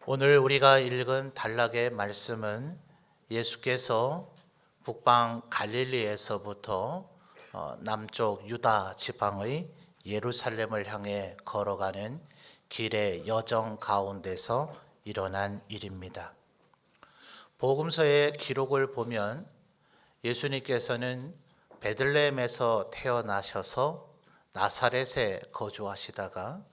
오늘 우리가 읽은 단락의 말씀은 예수께서 북방 갈릴리에서부터 남쪽 유다 지방의 예루살렘을 향해 걸어가는 길의 여정 가운데서 일어난 일입니다. 복음서의 기록을 보면 예수님께서는 베들레헴에서 태어나셔서 나사렛에 거주하시다가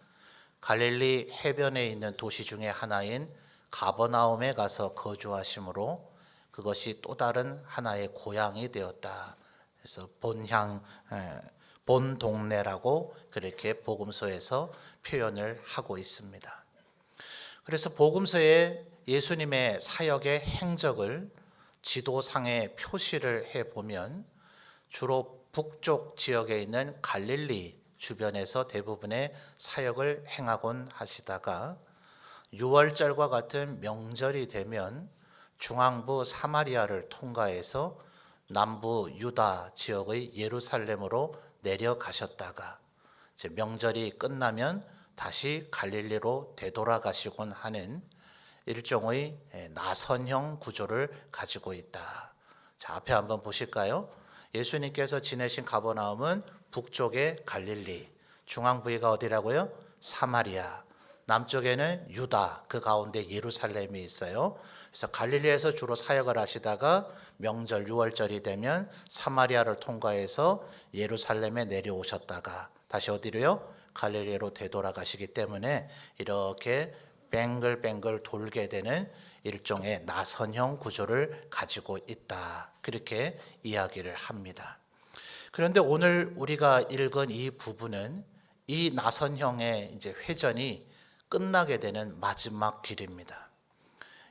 갈릴리 해변에 있는 도시 중에 하나인 가버나움에 가서 거주하심으로 그것이 또 다른 하나의 고향이 되었다. 그래서 본 동네라고 그렇게 복음서에서 표현을 하고 있습니다. 그래서 복음서에 예수님의 사역의 행적을 지도상에 표시를 해보면 주로 북쪽 지역에 있는 갈릴리 주변에서 대부분의 사역을 행하곤 하시다가 유월절과 같은 명절이 되면 중앙부 사마리아를 통과해서 남부 유다 지역의 예루살렘으로 내려가셨다가 이제 명절이 끝나면 다시 갈릴리로 되돌아가시곤 하는 일종의 나선형 구조를 가지고 있다. 자, 앞에 한번 보실까요? 예수님께서 지내신 가버나움은 북쪽의 갈릴리, 중앙 부위가 어디라고요? 사마리아, 남쪽에는 유다, 그 가운데 예루살렘이 있어요. 그래서 갈릴리에서 주로 사역을 하시다가 명절 유월절이 되면 사마리아를 통과해서 예루살렘에 내려오셨다가 다시 어디로요? 갈릴리로 되돌아가시기 때문에 이렇게 뱅글뱅글 돌게 되는 일종의 나선형 구조를 가지고 있다. 그렇게 이야기를 합니다. 그런데 오늘 우리가 읽은 이 부분은 이 나선형의 이제 회전이 끝나게 되는 마지막 길입니다.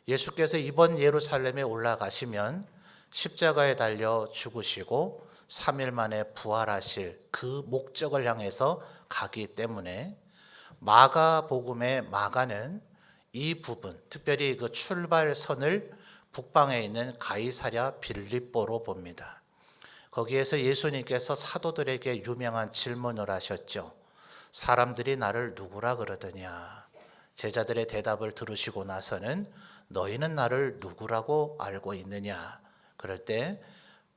예수께서 이번 예루살렘에 올라가시면 십자가에 달려 죽으시고 3일 만에 부활하실 그 목적을 향해서 가기 때문에 마가복음의 마가는 이 부분, 특별히 그 출발선을 북방에 있는 가이사랴 빌립보로 봅니다. 거기에서 예수님께서 사도들에게 유명한 질문을 하셨죠. 사람들이 나를 누구라 그러더냐. 제자들의 대답을 들으시고 나서는 너희는 나를 누구라고 알고 있느냐. 그럴 때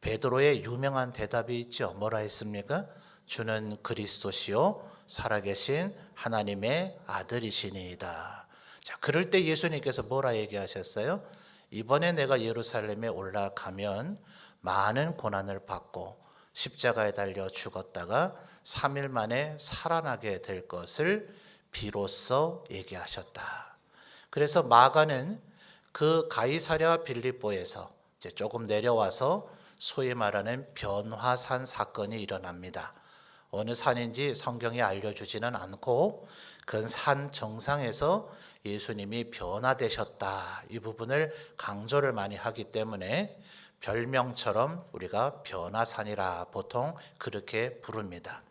베드로의 유명한 대답이 있죠. 뭐라 했습니까? 주는 그리스도시요 살아계신 하나님의 아들이시니이다. 자, 그럴 때 예수님께서 뭐라 얘기하셨어요? 이번에 내가 예루살렘에 올라가면 많은 고난을 받고 십자가에 달려 죽었다가 3일 만에 살아나게 될 것을 비로소 얘기하셨다. 그래서 마가는 그 가이사랴 빌립보에서 이제 조금 내려와서 소위 말하는 변화산 사건이 일어납니다. 어느 산인지 성경이 알려주지는 않고 그 산 정상에서 예수님이 변화되셨다. 이 부분을 강조를 많이 하기 때문에 별명처럼 우리가 변화산이라 보통 그렇게 부릅니다.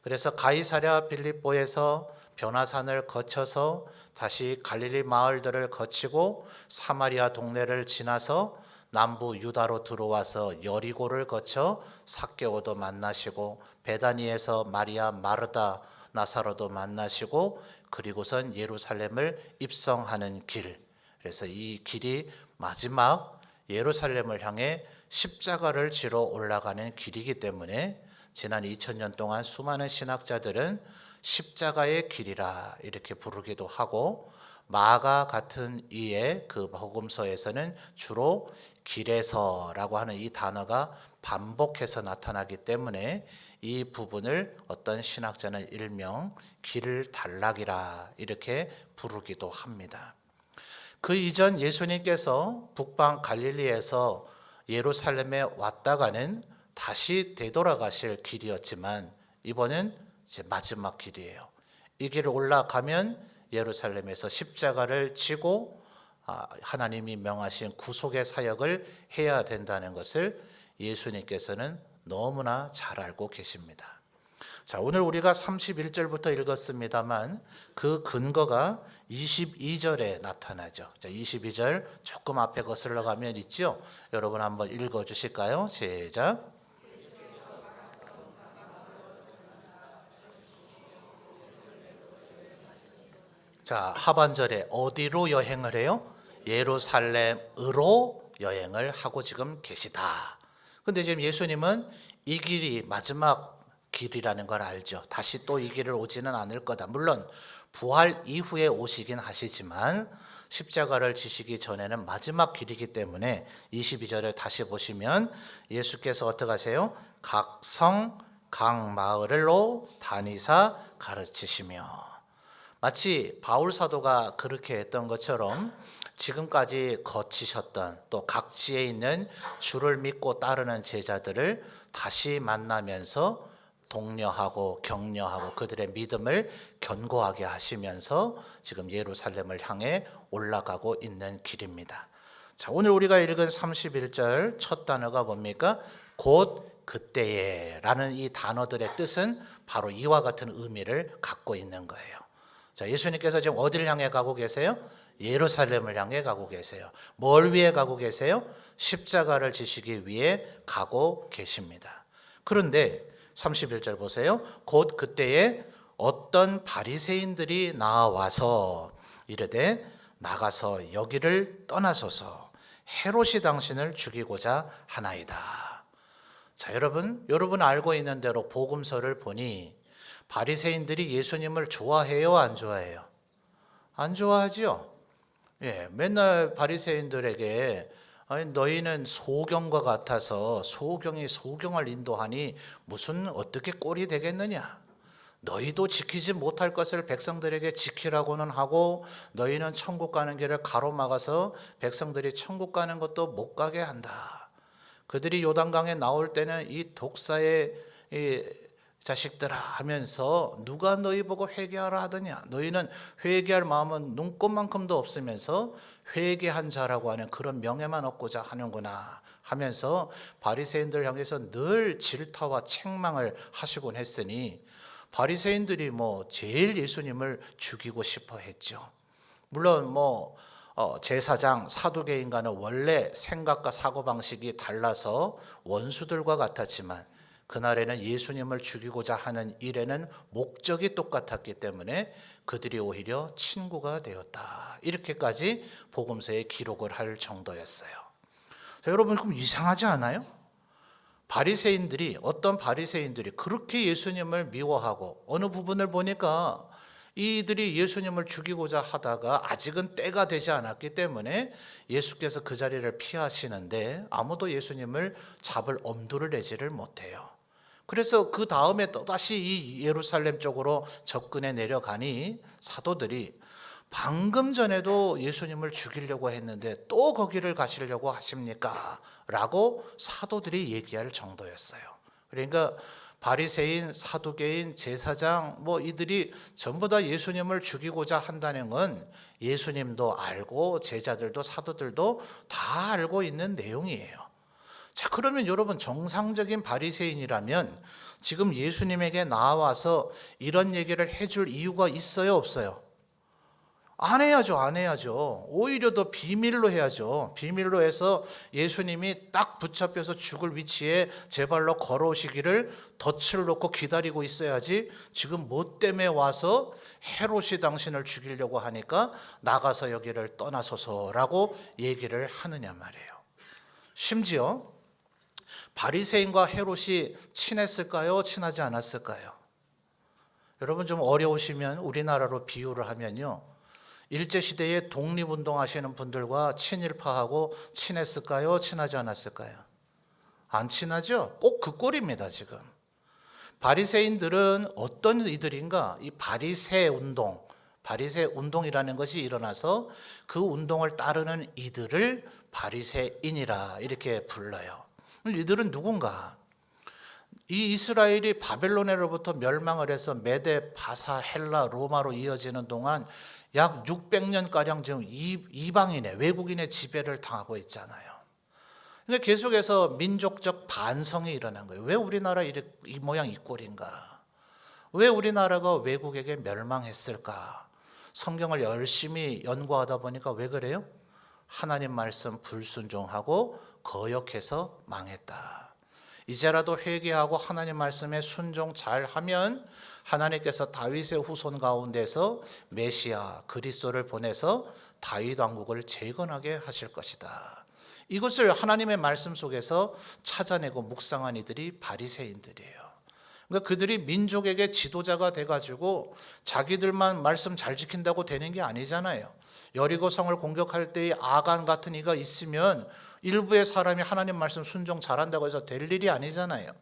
그래서 가이사랴 빌립보에서 변화산을 거쳐서 다시 갈릴리 마을들을 거치고 사마리아 동네를 지나서 남부 유다로 들어와서 여리고를 거쳐 삭개오도 만나시고 베다니에서 마리아 마르다 나사로도 만나시고 그리고선 예루살렘을 입성하는 길. 그래서 이 길이 마지막 예루살렘을 향해 십자가를 지러 올라가는 길이기 때문에 지난 2000년 동안 수많은 신학자들은 십자가의 길이라 이렇게 부르기도 하고 마가 같은 이의 그 복음서에서는 주로 길에서라고 하는 이 단어가 반복해서 나타나기 때문에 이 부분을 어떤 신학자는 일명 길 단락이라 이렇게 부르기도 합니다. 그 이전 예수님께서 북방 갈릴리에서 예루살렘에 왔다가는 다시 되돌아가실 길이었지만 이번엔 이제 마지막 길이에요. 이 길을 올라가면 예루살렘에서 십자가를 지고 하나님이 명하신 구속의 사역을 해야 된다는 것을 예수님께서는 너무나 잘 알고 계십니다. 자, 오늘 우리가 31절부터 읽었습니다만 그 근거가 22절에 나타나죠. 자, 22절 조금 앞에 거슬러 가면 있죠. 여러분 한번 읽어 주실까요? 시작. 자, 하반절에 어디로 여행을 해요? 예루살렘으로 여행을 하고 지금 계시다. 근데 지금 예수님은 이 길이 마지막 길이라는 걸 알죠. 다시 또 이 길을 오지는 않을 거다. 물론 부활 이후에 오시긴 하시지만 십자가를 지시기 전에는 마지막 길이기 때문에 22절을 다시 보시면 예수께서 어떻게 하세요? 각 성, 각 마을로 다니사 가르치시며, 마치 바울 사도가 그렇게 했던 것처럼 지금까지 거치셨던 또 각지에 있는 주를 믿고 따르는 제자들을 다시 만나면서 독려하고 격려하고 그들의 믿음을 견고하게 하시면서 지금 예루살렘을 향해 올라가고 있는 길입니다. 자, 오늘 우리가 읽은 31절 첫 단어가 뭡니까? 곧 그때에 라는 이 단어들의 뜻은 바로 이와 같은 의미를 갖고 있는 거예요. 자, 예수님께서 지금 어디를 향해 가고 계세요? 예루살렘을 향해 가고 계세요. 뭘 위해 가고 계세요? 십자가를 지시기 위해 가고 계십니다. 그런데 31절 보세요. 곧 그때에 어떤 바리새인들이 나와서 이르되 나가서 여기를 떠나소서 헤롯이 당신을 죽이고자 하나이다. 자, 여러분 알고 있는 대로 복음서를 보니 바리새인들이 예수님을 좋아해요, 안 좋아해요? 안 좋아하지요. 예, 맨날 바리새인들에게 아니, 너희는 소경과 같아서 소경이 소경을 인도하니 무슨 어떻게 꼴이 되겠느냐? 너희도 지키지 못할 것을 백성들에게 지키라고는 하고 너희는 천국 가는 길을 가로막아서 백성들이 천국 가는 것도 못 가게 한다. 그들이 요단강에 나올 때는 이 독사의 자식들아 하면서 누가 너희 보고 회개하라 하더냐? 너희는 회개할 마음은 눈꼽만큼도 없으면서 회개한 자라고 하는 그런 명예만 얻고자 하는구나 하면서 바리새인들 향해서 늘 질타와 책망을 하시곤 했으니 바리새인들이 제일 예수님을 죽이고 싶어 했죠. 물론 제사장, 사두개인과는 원래 생각과 사고방식이 달라서 원수들과 같았지만 그날에는 예수님을 죽이고자 하는 일에는 목적이 똑같았기 때문에 그들이 오히려 친구가 되었다. 이렇게까지 복음서에 기록을 할 정도였어요. 자, 여러분 그럼 이상하지 않아요? 어떤 바리새인들이 그렇게 예수님을 미워하고 어느 부분을 보니까 이들이 예수님을 죽이고자 하다가 아직은 때가 되지 않았기 때문에 예수께서 그 자리를 피하시는데 아무도 예수님을 잡을 엄두를 내지를 못해요. 그래서 그 다음에 또다시 이 예루살렘 쪽으로 접근해 내려가니 사도들이 방금 전에도 예수님을 죽이려고 했는데 또 거기를 가시려고 하십니까? 라고 사도들이 얘기할 정도였어요. 그러니까 바리새인, 사두개인, 제사장 이들이 전부 다 예수님을 죽이고자 한다는 건 예수님도 알고 제자들도 사도들도 다 알고 있는 내용이에요. 자, 그러면 여러분 정상적인 바리새인이라면 지금 예수님에게 나와서 이런 얘기를 해줄 이유가 있어요, 없어요? 안 해야죠. 오히려 더 비밀로 해야죠. 비밀로 해서 예수님이 딱 붙잡혀서 죽을 위치에 제 발로 걸어오시기를 덫을 놓고 기다리고 있어야지 지금 뭐 때문에 와서 헤롯이 당신을 죽이려고 하니까 나가서 여기를 떠나소서라고 얘기를 하느냐 말이에요. 심지어 바리새인과 헤롯이 친했을까요? 친하지 않았을까요? 여러분 좀 어려우시면 우리나라로 비유를 하면요, 일제시대에 독립운동하시는 분들과 친일파하고 친했을까요? 친하지 않았을까요? 안 친하죠? 꼭 그 꼴입니다. 지금 바리새인들은 어떤 이들인가? 이 바리새 운동이라는 것이 일어나서 그 운동을 따르는 이들을 바리새인이라 이렇게 불러요. 이들은 누군가? 이 이스라엘이 바벨론으로부터 멸망을 해서 메데, 바사, 헬라, 로마로 이어지는 동안 약 600년가량 지금 이방인의 외국인의 지배를 당하고 있잖아요. 그러니까 계속해서 민족적 반성이 일어난 거예요. 왜 우리나라 이 모양 이 꼴인가? 왜 우리나라가 외국에게 멸망했을까? 성경을 열심히 연구하다 보니까 왜 그래요? 하나님 말씀 불순종하고 거역해서 망했다. 이제라도 회개하고 하나님 말씀에 순종 잘하면 하나님께서 다윗의 후손 가운데서 메시아 그리스도를 보내서 다윗 왕국을 재건하게 하실 것이다. 이것을 하나님의 말씀 속에서 찾아내고 묵상한 이들이 바리새인들이에요. 그러니까 그들이 민족에게 지도자가 돼가지고 자기들만 말씀 잘 지킨다고 되는 게 아니잖아요. 여리고 성을 공격할 때의 아간 같은 이가 있으면 일부의 사람이 하나님 말씀 순종 잘한다고 해서 될 일이 아니잖아요.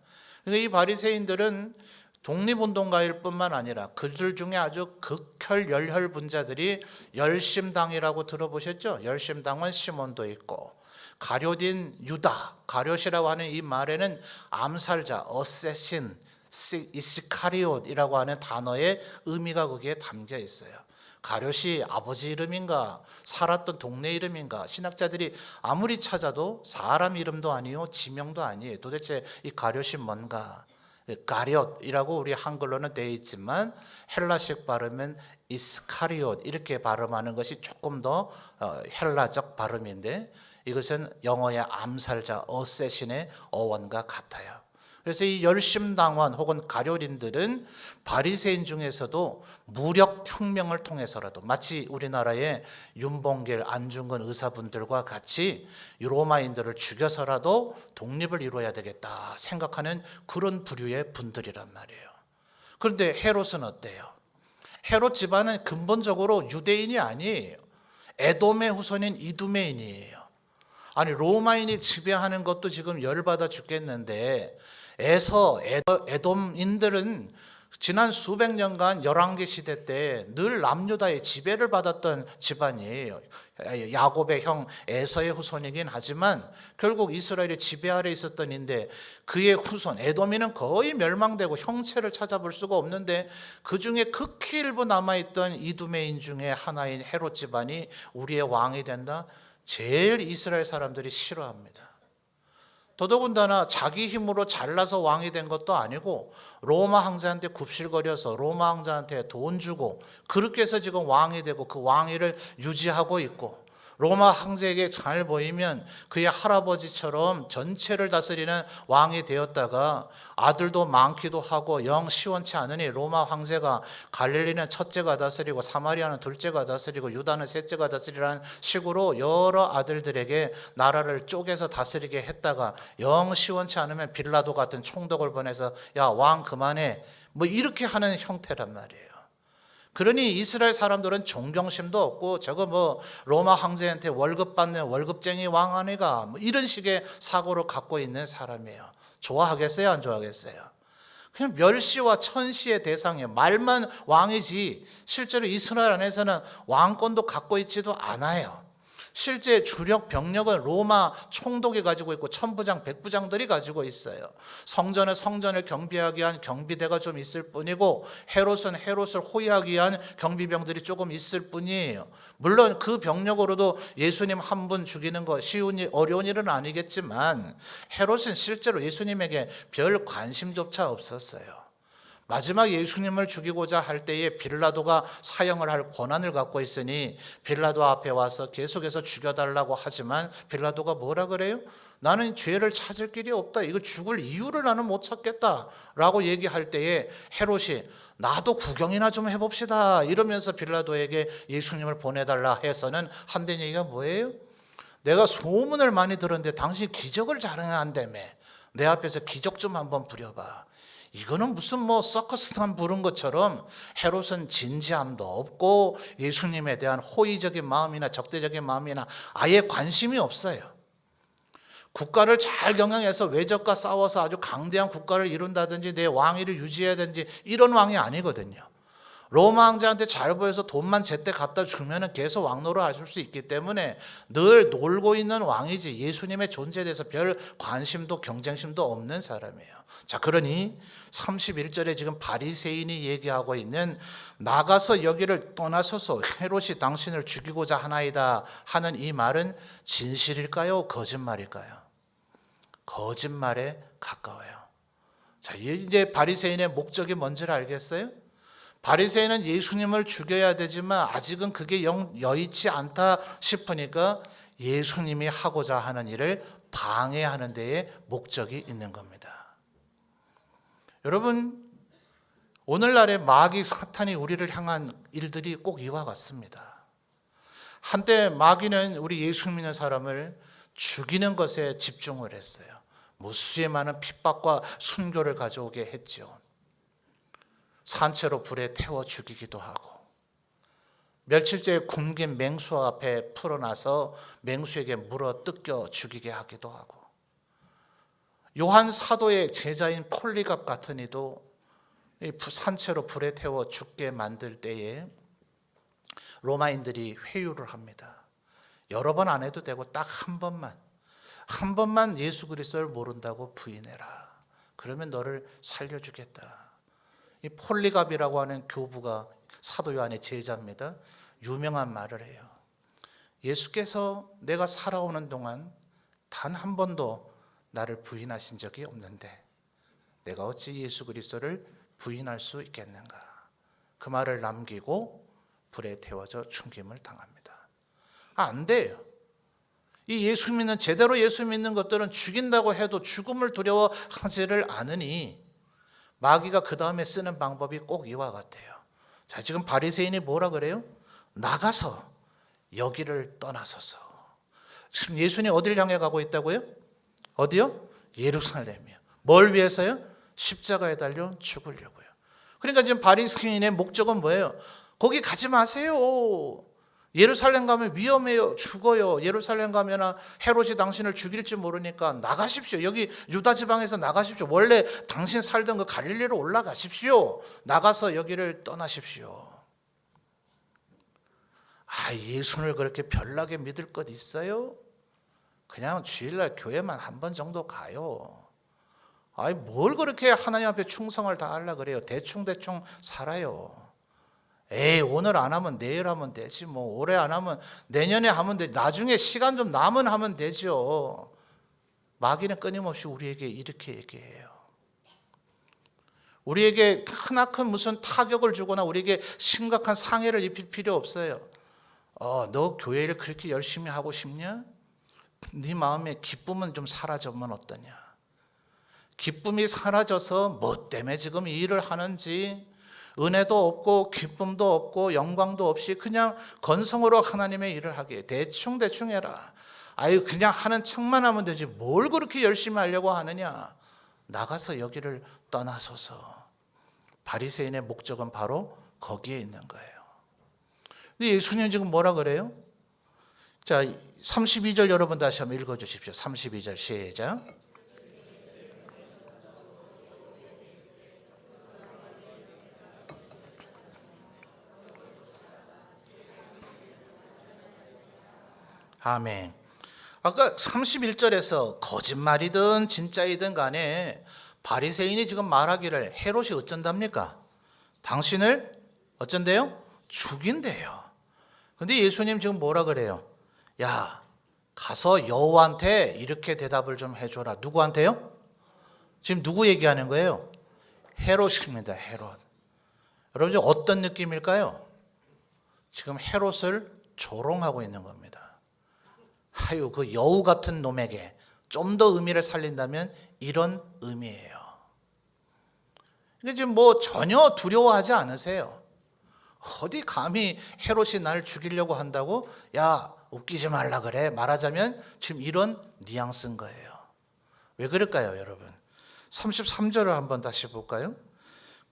그러니까 이 바리새인들은 독립운동가일 뿐만 아니라 그들 중에 아주 극혈 열혈 분자들이 열심당이라고 들어보셨죠? 열심당은 시몬도 있고 가룟인 유다, 가룟이라고 하는 이 말에는 암살자, 어세신, 이스카리옷이라고 하는 단어의 의미가 거기에 담겨 있어요. 가룟이 아버지 이름인가 살았던 동네 이름인가 신학자들이 아무리 찾아도 사람 이름도 아니요 지명도 아니에요. 도대체 이 가룟이 뭔가? 가룟이라고 우리 한글로는 되어 있지만 헬라식 발음은 이스카리옷 이렇게 발음하는 것이 조금 더 헬라적 발음인데 이것은 영어의 암살자 어세신의 어원과 같아요. 그래서 이 열심당원 혹은 가룟인들은 바리새인 중에서도 무력혁명을 통해서라도 마치 우리나라의 윤봉길, 안중근 의사분들과 같이 로마인들을 죽여서라도 독립을 이루어야 되겠다 생각하는 그런 부류의 분들이란 말이에요. 그런데 헤롯은 어때요? 헤롯 집안은 근본적으로 유대인이 아니에요. 에돔의 후손인 이두메인이에요. 아니 로마인이 지배하는 것도 지금 열받아 죽겠는데 에돔인들은 지난 수백 년간 열왕기 시대 때 늘 남유다의 지배를 받았던 집안이에요. 야곱의 형 에서의 후손이긴 하지만 결국 이스라엘의 지배 아래 있었던 인데 그의 후손 에돔인은 거의 멸망되고 형체를 찾아볼 수가 없는데 그 중에 극히 일부 남아있던 이두메인 중에 하나인 헤롯 집안이 우리의 왕이 된다? 제일 이스라엘 사람들이 싫어합니다. 더더군다나 자기 힘으로 잘나서 왕이 된 것도 아니고 로마 황제한테 굽실거려서 로마 황제한테 돈 주고 그렇게 해서 지금 왕이 되고 그 왕위를 유지하고 있고 로마 황제에게 잘 보이면 그의 할아버지처럼 전체를 다스리는 왕이 되었다가 아들도 많기도 하고 영 시원치 않으니 로마 황제가 갈릴리는 첫째가 다스리고 사마리아는 둘째가 다스리고 유다는 셋째가 다스리라는 식으로 여러 아들들에게 나라를 쪼개서 다스리게 했다가 영 시원치 않으면 빌라도 같은 총독을 보내서 야, 왕 그만해 뭐 이렇게 하는 형태란 말이에요. 그러니 이스라엘 사람들은 존경심도 없고 저거 뭐 로마 황제한테 월급 받는 월급쟁이 왕 아니가 뭐 이런 식의 사고를 갖고 있는 사람이에요. 좋아하겠어요? 안 좋아하겠어요? 그냥 멸시와 천시의 대상이에요. 말만 왕이지 실제로 이스라엘 안에서는 왕권도 갖고 있지도 않아요. 실제 주력 병력은 로마 총독이 가지고 있고 천부장, 백부장들이 가지고 있어요. 성전을 경비하기 위한 경비대가 좀 있을 뿐이고 헤롯을 호위하기 위한 경비병들이 조금 있을 뿐이에요. 물론 그 병력으로도 예수님 한 분 죽이는 거 어려운 일은 아니겠지만 헤롯은 실제로 예수님에게 별 관심조차 없었어요. 마지막 예수님을 죽이고자 할 때에 빌라도가 사형을 할 권한을 갖고 있으니 빌라도 앞에 와서 계속해서 죽여달라고 하지만 빌라도가 뭐라 그래요? 나는 죄를 찾을 길이 없다. 이거 죽을 이유를 나는 못 찾겠다라고 얘기할 때에 헤롯이 나도 구경이나 좀 해봅시다 이러면서 빌라도에게 예수님을 보내달라 해서는 한된 얘기가 뭐예요? 내가 소문을 많이 들었는데 당신 기적을 자랑한다며 내 앞에서 기적 좀 한번 부려봐. 이거는 무슨 뭐 서커스탄 부른 것처럼 헤롯은 진지함도 없고 예수님에 대한 호의적인 마음이나 적대적인 마음이나 아예 관심이 없어요. 국가를 잘 경영해서 외적과 싸워서 아주 강대한 국가를 이룬다든지 내 왕위를 유지해야 되는지 이런 왕이 아니거든요. 로마 황제한테 잘 보여서 돈만 제때 갖다 주면 계속 왕노를 하실 수 있기 때문에 늘 놀고 있는 왕이지 예수님의 존재에 대해서 별 관심도 경쟁심도 없는 사람이에요. 자, 그러니 31절에 지금 바리새인이 얘기하고 있는 나가서 여기를 떠나서서 헤롯이 당신을 죽이고자 하나이다 하는 이 말은 진실일까요? 거짓말일까요? 거짓말에 가까워요. 자, 이제 바리새인의 목적이 뭔지를 알겠어요? 바리새인은 예수님을 죽여야 되지만 아직은 그게 영 여의치 않다 싶으니까 예수님이 하고자 하는 일을 방해하는 데에 목적이 있는 겁니다. 여러분, 오늘날의 마귀 사탄이 우리를 향한 일들이 꼭 이와 같습니다. 한때 마귀는 우리 예수 믿는 사람을 죽이는 것에 집중을 했어요. 무수히 많은 핍박과 순교를 가져오게 했죠. 산채로 불에 태워 죽이기도 하고, 멸칠째 굶긴 맹수 앞에 풀어놔서 맹수에게 물어 뜯겨 죽이게 하기도 하고, 요한 사도의 제자인 폴리갑 같은 이도 산채로 불에 태워 죽게 만들 때에 로마인들이 회유를 합니다. 여러 번 안 해도 되고 딱 한 번만 예수 그리스도를 모른다고 부인해라. 그러면 너를 살려주겠다. 이 폴리갑이라고 하는 교부가 사도 요한의 제자입니다. 유명한 말을 해요. 예수께서 내가 살아오는 동안 단 한 번도 나를 부인하신 적이 없는데 내가 어찌 예수 그리스도를 부인할 수 있겠는가. 그 말을 남기고 불에 태워져 죽임을 당합니다. 안 돼요. 이 예수 믿는, 제대로 예수 믿는 것들은 죽인다고 해도 죽음을 두려워하지를 않으니 마귀가 그 다음에 쓰는 방법이 꼭 이와 같아요. 자, 지금 바리새인이 뭐라 그래요? 나가서 여기를 떠나소서. 지금 예수님 어딜 향해 가고 있다고요? 어디요? 예루살렘이요. 뭘 위해서요? 십자가에 달려 죽으려고요. 그러니까 지금 바리새인의 목적은 뭐예요? 거기 가지 마세요. 예루살렘 가면 위험해요. 죽어요. 예루살렘 가면 헤롯이 당신을 죽일지 모르니까 나가십시오. 여기 유다 지방에서 나가십시오. 원래 당신 살던 그 갈릴리로 올라가십시오. 나가서 여기를 떠나십시오. 예수를 그렇게 별나게 믿을 것 있어요? 그냥 주일날 교회만 한 번 정도 가요. 뭘 그렇게 하나님 앞에 충성을 다하려고 그래요? 대충 살아요. 오늘 안 하면 내일 하면 되지, 뭐 올해 안 하면 내년에 하면 되지, 나중에 시간 좀 남은 하면 되죠. 마귀는 끊임없이 우리에게 이렇게 얘기해요. 우리에게 크나큰 무슨 타격을 주거나 우리에게 심각한 상해를 입힐 필요 없어요. 너 교회를 그렇게 열심히 하고 싶냐? 네 마음에 기쁨은 좀 사라지면 어떠냐? 기쁨이 사라져서 뭐 때문에 지금 이 일을 하는지, 은혜도 없고 기쁨도 없고 영광도 없이 그냥 건성으로 하나님의 일을 하게 대충 해라. 그냥 하는 척만 하면 되지 뭘 그렇게 열심히 하려고 하느냐. 나가서 여기를 떠나소서. 바리새인의 목적은 바로 거기에 있는 거예요. 근데 예수님 지금 뭐라 그래요? 자, 32절 여러분 다시 한번 읽어주십시오. 32절 시작. 아멘. 아까 31절에서 거짓말이든 진짜이든 간에 바리새인이 지금 말하기를 헤롯이 어쩐답니까? 당신을 어쩐대요? 죽인대요. 그런데 예수님 지금 뭐라 그래요? 야, 가서 여호와한테 이렇게 대답을 좀 해줘라. 누구한테요? 지금 누구 얘기하는 거예요? 헤롯입니다. 헤롯. 여러분 어떤 느낌일까요? 지금 헤롯을 조롱하고 있는 겁니다. 그 여우 같은 놈에게 좀 더 의미를 살린다면 이런 의미예요. 지금 뭐 전혀 두려워하지 않으세요. 어디 감히 헤롯이 날 죽이려고 한다고? 야, 웃기지 말라 그래. 말하자면 지금 이런 뉘앙스인 거예요. 왜 그럴까요, 여러분? 33절을 한번 다시 볼까요?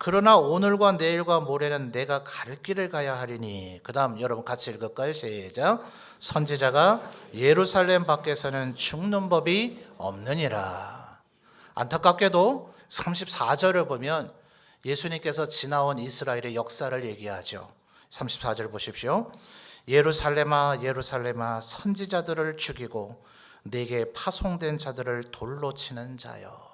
그러나 오늘과 내일과 모레는 내가 갈 길을 가야 하리니. 그 다음 여러분 같이 읽을까요? 시작. 선지자가 예루살렘 밖에서는 죽는 법이 없느니라. 안타깝게도 34절을 보면 예수님께서 지나온 이스라엘의 역사를 얘기하죠. 34절 보십시오. 예루살렘아 예루살렘아 선지자들을 죽이고 내게 파송된 자들을 돌로 치는 자여.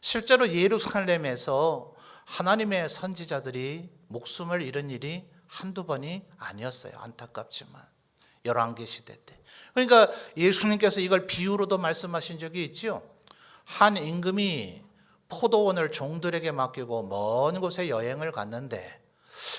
실제로 예루살렘에서 하나님의 선지자들이 목숨을 잃은 일이 한두 번이 아니었어요. 안타깝지만 열왕기 시대 때. 그러니까 예수님께서 이걸 비유로도 말씀하신 적이 있죠. 한 임금이 포도원을 종들에게 맡기고 먼 곳에 여행을 갔는데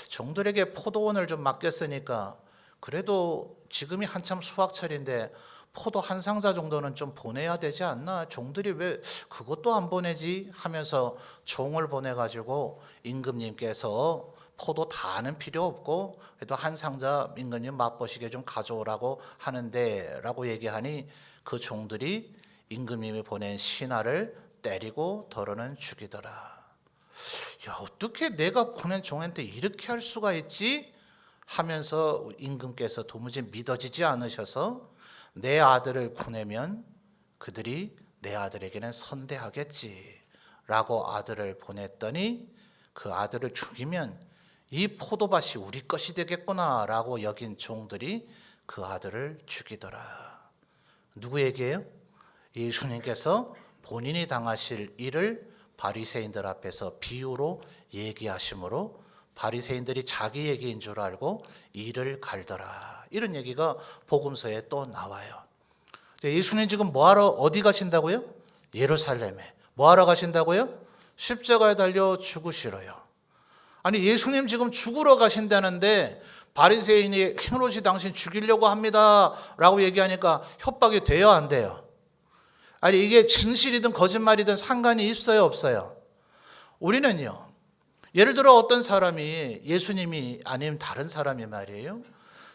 종들에게 포도원을 좀 맡겼으니까 그래도 지금이 한참 수확철인데 포도 한 상자 정도는 좀 보내야 되지 않나? 종들이 왜 그것도 안 보내지? 하면서 종을 보내가지고 임금님께서 포도 다는 필요 없고 그래도 한 상자 임금님 맛보시게 좀 가져오라고 하는데 라고 얘기하니 그 종들이 임금님이 보낸 신하를 때리고 더러는 죽이더라. 야, 어떻게 내가 보낸 종한테 이렇게 할 수가 있지? 하면서 임금께서 도무지 믿어지지 않으셔서 내 아들을 보내면 그들이 내 아들에게는 선대하겠지 라고 아들을 보냈더니 그 아들을 죽이면 이 포도밭이 우리 것이 되겠구나 라고 여긴 종들이 그 아들을 죽이더라. 누구에게요? 예수님께서 본인이 당하실 일을 바리새인들 앞에서 비유로 얘기하심으로 바리새인들이 자기 얘기인 줄 알고 이를 갈더라. 이런 얘기가 복음서에 또 나와요. 예수님 지금 뭐하러 어디 가신다고요? 예루살렘에. 뭐하러 가신다고요? 십자가에 달려 죽으시러요. 아니 예수님 지금 죽으러 가신다는데 바리새인이 헤롯이 당신 죽이려고 합니다 라고 얘기하니까 협박이 돼요 안 돼요? 아니 이게 진실이든 거짓말이든 상관이 있어요 없어요? 우리는요, 예를 들어 어떤 사람이 예수님이 아니면 다른 사람이 말이에요,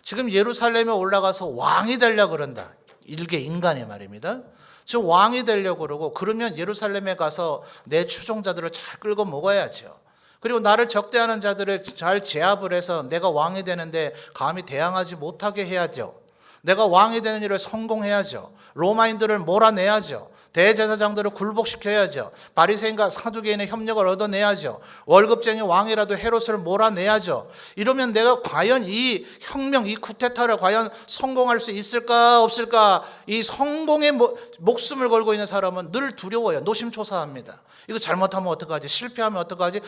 지금 예루살렘에 올라가서 왕이 되려고 그런다. 일개 인간이 말입니다. 지금 왕이 되려고 그러고 그러면 예루살렘에 가서 내 추종자들을 잘 끌고 먹어야죠. 그리고 나를 적대하는 자들을 잘 제압을 해서 내가 왕이 되는데 감히 대항하지 못하게 해야죠. 내가 왕이 되는 일을 성공해야죠. 로마인들을 몰아내야죠. 대제사장들을 굴복시켜야죠. 바리새인과 사두개인의 협력을 얻어내야죠. 월급쟁이 왕이라도 헤롯을 몰아내야죠. 이러면 내가 과연 이 혁명, 이 쿠데타를 과연 성공할 수 있을까 없을까? 이 성공의 목숨을 걸고 있는 사람은 늘 두려워요. 노심초사합니다. 이거 잘못하면 어떡하지? 실패하면 어떡하지?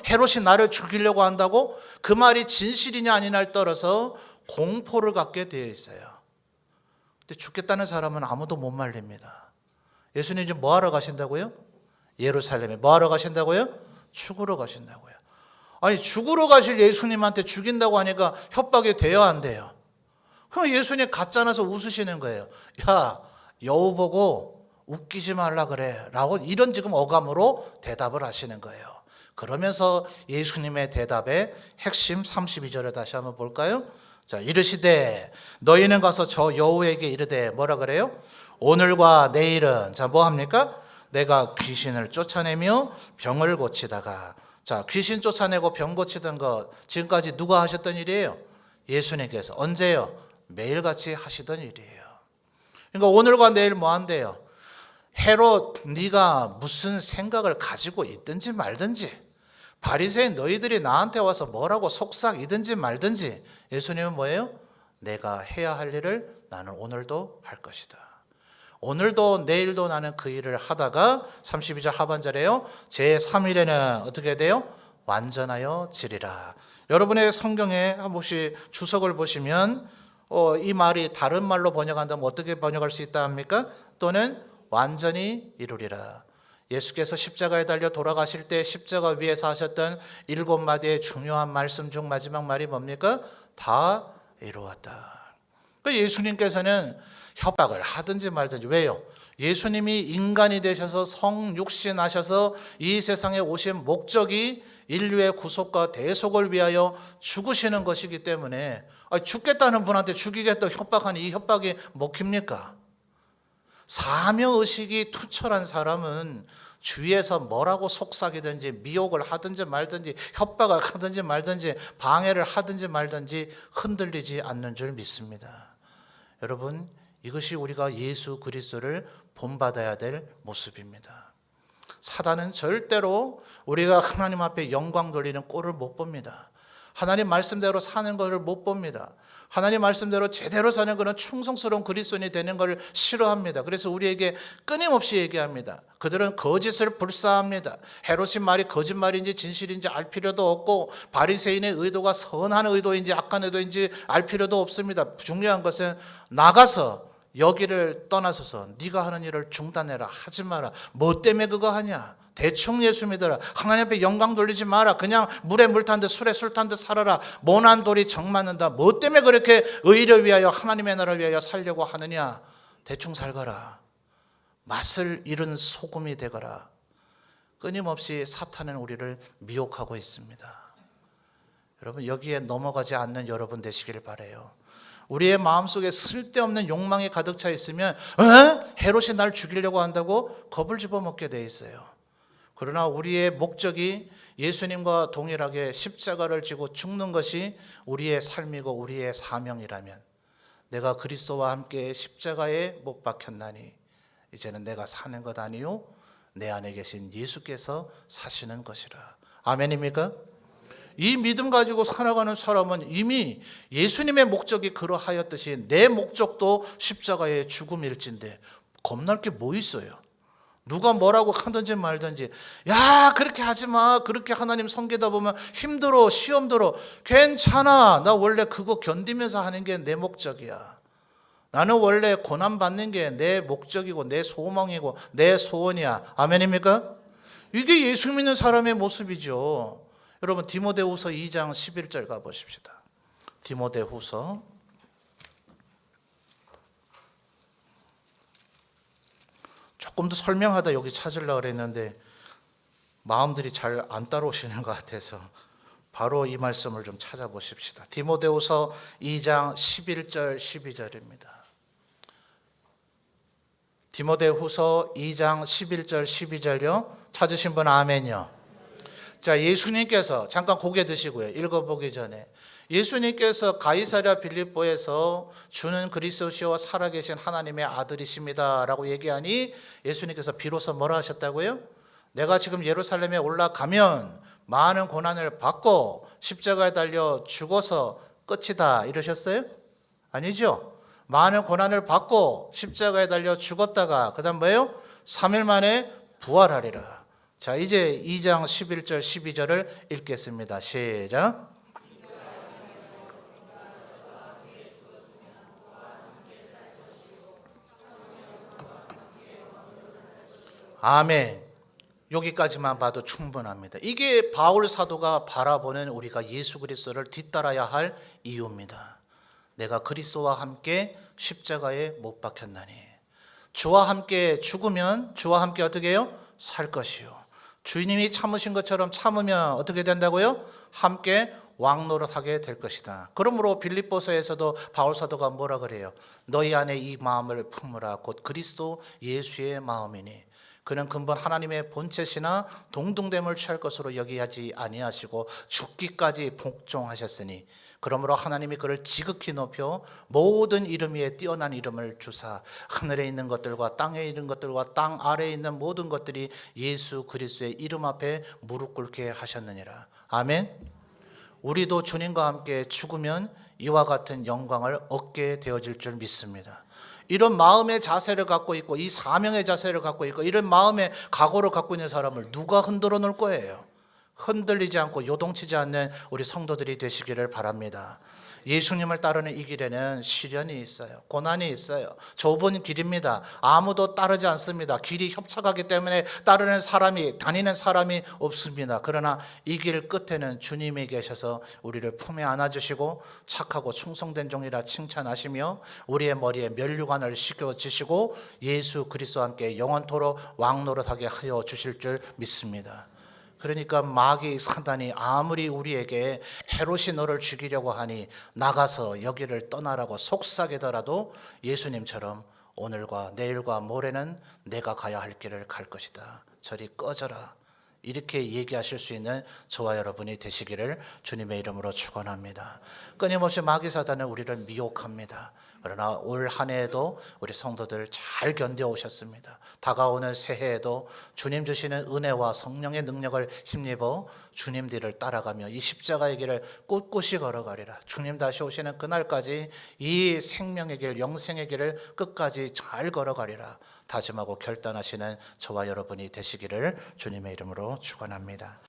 헤롯이 나를 죽이려고 한다고? 그 말이 진실이냐 아니냐를 떨어서 공포를 갖게 되어 있어요. 근데 죽겠다는 사람은 아무도 못 말립니다. 예수님 지금 뭐 하러 가신다고요? 예루살렘에. 뭐 하러 가신다고요? 죽으러 가신다고요. 아니 죽으러 가실 예수님한테 죽인다고 하니까 협박이 돼요 안 돼요? 그럼 예수님 가짜나서 웃으시는 거예요. 야, 여우 보고 웃기지 말라 그래 라고 이런 지금 어감으로 대답을 하시는 거예요. 그러면서 예수님의 대답의 핵심 32절을 다시 한번 볼까요? 자, 이르시되 너희는 가서 저 여우에게 이르되 뭐라 그래요? 오늘과 내일은 자 뭐 합니까? 내가 귀신을 쫓아내며 병을 고치다가, 자 귀신 쫓아내고 병 고치던 것 지금까지 누가 하셨던 일이에요? 예수님께서. 언제요? 매일같이 하시던 일이에요. 그러니까 오늘과 내일 뭐 한대요? 헤롯 네가 무슨 생각을 가지고 있든지 말든지, 바리새인 너희들이 나한테 와서 뭐라고 속삭이든지 말든지, 예수님은 뭐예요? 내가 해야 할 일을 나는 오늘도 할 것이다. 오늘도 내일도 나는 그 일을 하다가 32절 하반절에요, 제3일에는 어떻게 돼요? 완전하여 지리라. 여러분의 성경에 한 번씩 주석을 보시면 이 말이 다른 말로 번역한다면 어떻게 번역할 수 있다 합니까? 또는 완전히 이루리라. 예수께서 십자가에 달려 돌아가실 때 십자가 위에서 하셨던 7마디의 중요한 말씀 중 마지막 말이 뭡니까? 다 이루었다. 예수님께서는 협박을 하든지 말든지. 왜요? 예수님이 인간이 되셔서 성육신하셔서 이 세상에 오신 목적이 인류의 구속과 대속을 위하여 죽으시는 것이기 때문에 죽겠다는 분한테 죽이겠다고 협박하니 이 협박이 먹힙니까? 사명의식이 투철한 사람은 주위에서 뭐라고 속삭이든지 미혹을 하든지 말든지 협박을 하든지 말든지 방해를 하든지 말든지 흔들리지 않는 줄 믿습니다. 여러분, 이것이 우리가 예수 그리스도를 본받아야 될 모습입니다. 사단은 절대로 우리가 하나님 앞에 영광 돌리는 꼴을 못 봅니다. 하나님 말씀대로 사는 것을 못 봅니다. 하나님 말씀대로 제대로 사는 그런 충성스러운 그리스도인이 되는 것을 싫어합니다. 그래서 우리에게 끊임없이 얘기합니다. 그들은 거짓을 불사합니다. 헤롯의 말이 거짓말인지 진실인지 알 필요도 없고 바리새인의 의도가 선한 의도인지 악한 의도인지 알 필요도 없습니다. 중요한 것은 나가서 여기를 떠나서서 네가 하는 일을 중단해라. 하지 마라. 뭐 때문에 그거 하냐? 대충 예수 믿어라. 하나님 앞에 영광 돌리지 마라. 그냥 물에 물 탄 듯 술에 술 탄 듯 살아라. 모난 돌이 정 맞는다. 뭐 때문에 그렇게 의를 위하여 하나님의 나라를 위하여 살려고 하느냐? 대충 살거라. 맛을 잃은 소금이 되거라. 끊임없이 사탄은 우리를 미혹하고 있습니다. 여러분, 여기에 넘어가지 않는 여러분 되시길 바라요. 우리의 마음속에 쓸데없는 욕망이 가득 차 있으면 헤롯이 날 죽이려고 한다고 겁을 집어먹게 돼 있어요. 그러나 우리의 목적이 예수님과 동일하게 십자가를 지고 죽는 것이 우리의 삶이고 우리의 사명이라면, 내가 그리스도와 함께 십자가에 못 박혔나니 이제는 내가 사는 것 아니요 내 안에 계신 예수께서 사시는 것이라. 아멘입니까? 이 믿음 가지고 살아가는 사람은 이미 예수님의 목적이 그러하였듯이 내 목적도 십자가의 죽음일진데 겁날 게 뭐 있어요? 누가 뭐라고 하든지 말든지, 야 그렇게 하지 마, 그렇게 하나님 섬기다 보면 힘들어, 시험 들어. 괜찮아, 나 원래 그거 견디면서 하는 게 내 목적이야. 나는 원래 고난 받는 게 내 목적이고 내 소망이고 내 소원이야. 아멘입니까? 이게 예수 믿는 사람의 모습이죠. 여러분, 디모데후서 2장 11절 가보십시다. 디모데후서 조금 더 설명하다 여기 찾으려고 그랬는데 마음들이 잘 안 따라오시는 것 같아서 바로 이 말씀을 좀 찾아보십시다. 디모데후서 2장 11절 12절입니다. 디모데후서 2장 11절 12절요. 찾으신 분 아멘요. 자, 예수님께서 잠깐 고개 드시고요. 읽어보기 전에 예수님께서 가이사랴 빌립보에서 주는 그리스도시요 살아계신 하나님의 아들이십니다 라고 얘기하니 예수님께서 비로소 뭐라 하셨다고요? 내가 지금 예루살렘에 올라가면 많은 고난을 받고 십자가에 달려 죽어서 끝이다 이러셨어요? 아니죠. 많은 고난을 받고 십자가에 달려 죽었다가 그 다음 뭐예요? 3일 만에 부활하리라. 자, 이제 2장 11절 12절을 읽겠습니다. 시작. 아멘. 여기까지만 봐도 충분합니다. 이게 바울 사도가 바라보는 우리가 예수 그리스도를 뒤따라야 할 이유입니다. 내가 그리스도와 함께 십자가에 못 박혔나니, 주와 함께 죽으면 주와 함께 어떻게 해요? 살 것이요, 주님이 참으신 것처럼 참으면 어떻게 된다고요? 함께 왕노릇하게 될 것이다. 그러므로 빌립보서에서도 바울 사도가 뭐라 그래요? 너희 안에 이 마음을 품으라. 곧 그리스도 예수의 마음이니 그는 근본 하나님의 본체시나 동등됨을 취할 것으로 여기하지 아니하시고 죽기까지 복종하셨으니 그러므로 하나님이 그를 지극히 높여 모든 이름 위에 뛰어난 이름을 주사 하늘에 있는 것들과 땅에 있는 것들과 땅 아래에 있는 모든 것들이 예수 그리스도의 이름 앞에 무릎 꿇게 하셨느니라. 아멘. 우리도 주님과 함께 죽으면 이와 같은 영광을 얻게 되어질 줄 믿습니다. 이런 마음의 자세를 갖고 있고 이 사명의 자세를 갖고 있고 이런 마음의 각오를 갖고 있는 사람을 누가 흔들어 놓을 거예요? 흔들리지 않고 요동치지 않는 우리 성도들이 되시기를 바랍니다. 예수님을 따르는 이 길에는 시련이 있어요. 고난이 있어요. 좁은 길입니다. 아무도 따르지 않습니다. 길이 협착하기 때문에 따르는 사람이, 다니는 사람이 없습니다. 그러나 이 길 끝에는 주님이 계셔서 우리를 품에 안아주시고 착하고 충성된 종이라 칭찬하시며 우리의 머리에 면류관을 씌워주시고 예수 그리스도와 함께 영원토록 왕노릇하게 하여 주실 줄 믿습니다. 그러니까 마귀 사단이 아무리 우리에게 헤롯이 너를 죽이려고 하니 나가서 여기를 떠나라고 속삭이더라도 예수님처럼 오늘과 내일과 모레는 내가 가야 할 길을 갈 것이다. 저리 꺼져라. 이렇게 얘기하실 수 있는 저와 여러분이 되시기를 주님의 이름으로 축원합니다. 끊임없이 마귀 사단은 우리를 미혹합니다. 그러나 올 한 해에도 우리 성도들 잘 견뎌오셨습니다. 다가오는 새해에도 주님 주시는 은혜와 성령의 능력을 힘입어 주님 뒤를 따라가며 이 십자가의 길을 꿋꿋이 걸어가리라. 주님 다시 오시는 그날까지 이 생명의 길, 영생의 길을 끝까지 잘 걸어가리라 다짐하고 결단하시는 저와 여러분이 되시기를 주님의 이름으로 축원합니다.